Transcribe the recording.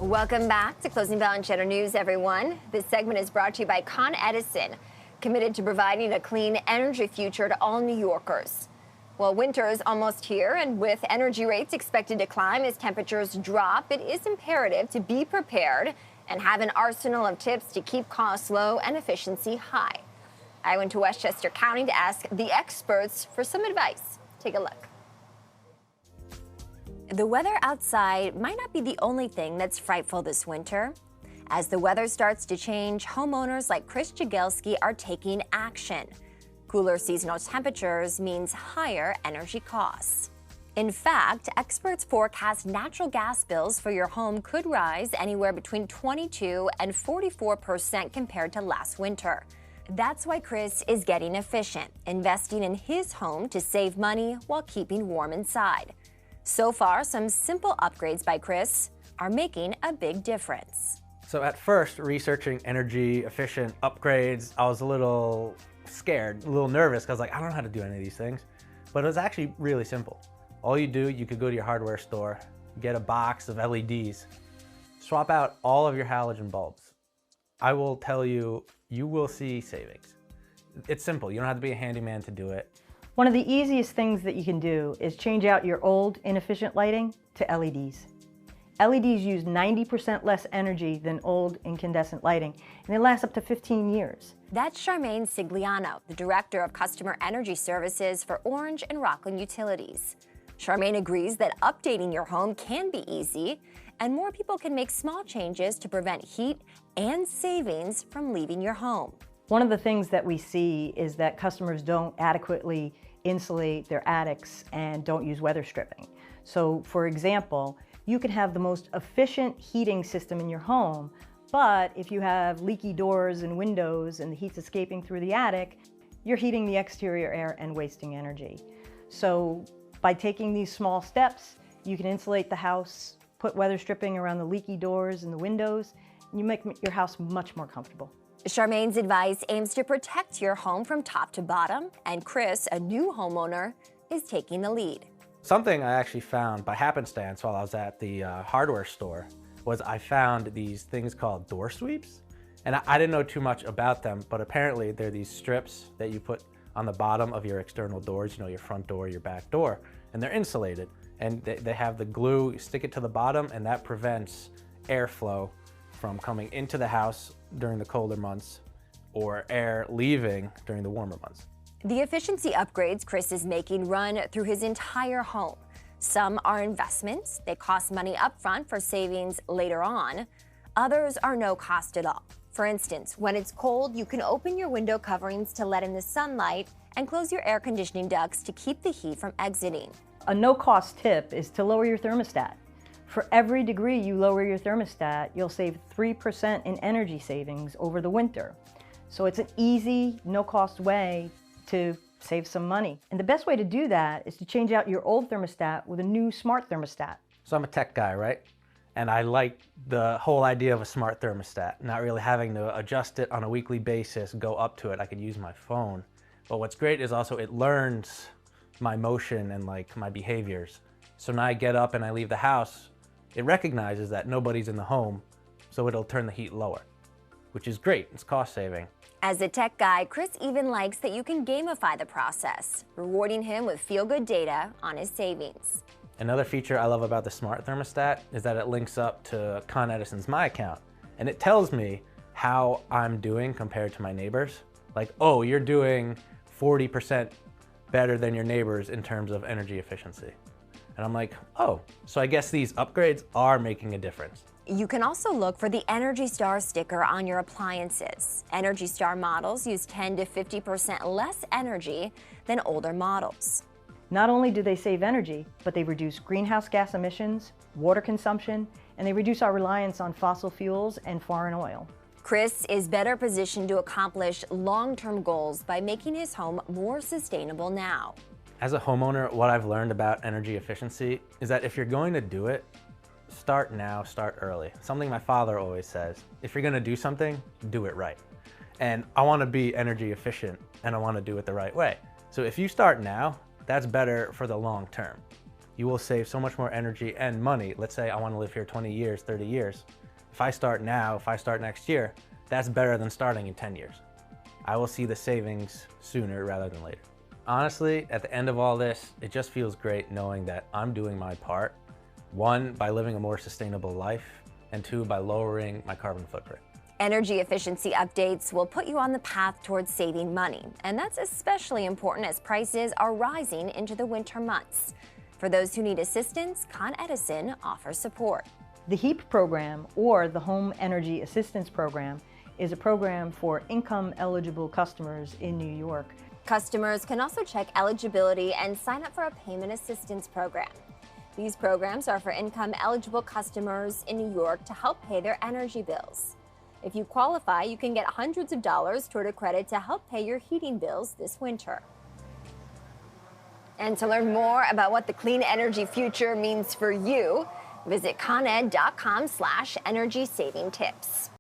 Welcome back to Closing Bell and Cheddar News, everyone. This segment is brought to you by Con Edison, committed to providing a clean energy future to all New Yorkers. Well, winter is almost here, and with energy rates expected to climb as temperatures drop, it is imperative to be prepared and have an arsenal of tips to keep costs low and efficiency high. I went to Westchester County to ask the experts for some advice. Take a look. The weather outside might not be the only thing that's frightful this winter. As the weather starts to change, homeowners like Chris Jagielski are taking action. Cooler seasonal temperatures means higher energy costs. In fact, experts forecast natural gas bills for your home could rise anywhere between 22 and 44% compared to last winter. That's why Chris is getting efficient, investing in his home to save money while keeping warm inside. So far, some simple upgrades by Chris are making a big difference. So at first, researching energy efficient upgrades, I was a little scared, a little nervous, because I don't know how to do any of these things. But it was actually really simple. All you do, you could go to your hardware store, get a box of LEDs, swap out all of your halogen bulbs. I will tell you, you will see savings. It's simple. You don't have to be a handyman to do it. One of the easiest things that you can do is change out your old inefficient lighting to LEDs. LEDs use 90% less energy than old incandescent lighting, and they last up to 15 years. That's Charmaine Sigliano, the Director of Customer Energy Services for Orange and Rockland Utilities. Charmaine agrees that updating your home can be easy, and more people can make small changes to prevent heat and savings from leaving your home. One of the things that we see is that customers don't adequately insulate their attics and don't use weather stripping. So, for example, you can have the most efficient heating system in your home, but if you have leaky doors and windows and the heat's escaping through the attic, you're heating the exterior air and wasting energy. So by taking these small steps, you can insulate the house, put weather stripping around the leaky doors and the windows, and you make your house much more comfortable. Charmaine's advice aims to protect your home from top to bottom, and Chris, a new homeowner, is taking the lead. Something I actually found by happenstance while I was at the hardware store was I found these things called door sweeps. And I didn't know too much about them, but apparently they're these strips that you put on the bottom of your external doors, your front door, your back door, and they're insulated. And they have the glue, you stick it to the bottom, and that prevents airflow from coming into the house during the colder months or air leaving during the warmer months. The efficiency upgrades Chris is making run through his entire home. Some are investments. They cost money upfront for savings later on. Others are no cost at all. For instance, when it's cold, you can open your window coverings to let in the sunlight and close your air conditioning ducts to keep the heat from exiting. A no-cost tip is to lower your thermostat. For every degree you lower your thermostat, you'll save 3% in energy savings over the winter. So it's an easy, no-cost way to save some money. And the best way to do that is to change out your old thermostat with a new smart thermostat. So I'm a tech guy, right? And I like the whole idea of a smart thermostat, not really having to adjust it on a weekly basis, go up to it. I could use my phone. But what's great is also it learns my motion and my behaviors. So now I get up and I leave the house, it recognizes that nobody's in the home, so it'll turn the heat lower, which is great. It's cost saving. As a tech guy, Chris even likes that you can gamify the process, rewarding him with feel-good data on his savings. Another feature I love about the smart thermostat is that it links up to Con Edison's My Account, and it tells me how I'm doing compared to my neighbors. Like, oh, you're doing 40% better than your neighbors in terms of energy efficiency. And I'm like, oh, so I guess these upgrades are making a difference. You can also look for the Energy Star sticker on your appliances. Energy Star models use 10 to 50% less energy than older models. Not only do they save energy, but they reduce greenhouse gas emissions, water consumption, and they reduce our reliance on fossil fuels and foreign oil. Chris is better positioned to accomplish long-term goals by making his home more sustainable now. As a homeowner, what I've learned about energy efficiency is that if you're going to do it, start now, start early. Something my father always says, if you're gonna do something, do it right. And I wanna be energy efficient and I wanna do it the right way. So if you start now, that's better for the long term. you will save so much more energy and money. Let's say I want to live here 20 years, 30 years. If I start now, if I start next year, that's better than starting in 10 years. I will see the savings sooner rather than later. Honestly, at the end of all this, it just feels great knowing that I'm doing my part. One, by living a more sustainable life, and two, by lowering my carbon footprint. Energy efficiency updates will put you on the path towards saving money, and that's especially important as prices are rising into the winter months. For those who need assistance, Con Edison offers support. The HEAP program, or the Home Energy Assistance Program, is a program for income-eligible customers in New York. Customers can also check eligibility and sign up for a payment assistance program. These programs are for income-eligible customers in New York to help pay their energy bills. If you qualify, you can get hundreds of dollars toward a credit to help pay your heating bills this winter. And to learn more about what the clean energy future means for you, visit coned.com/energy saving tips.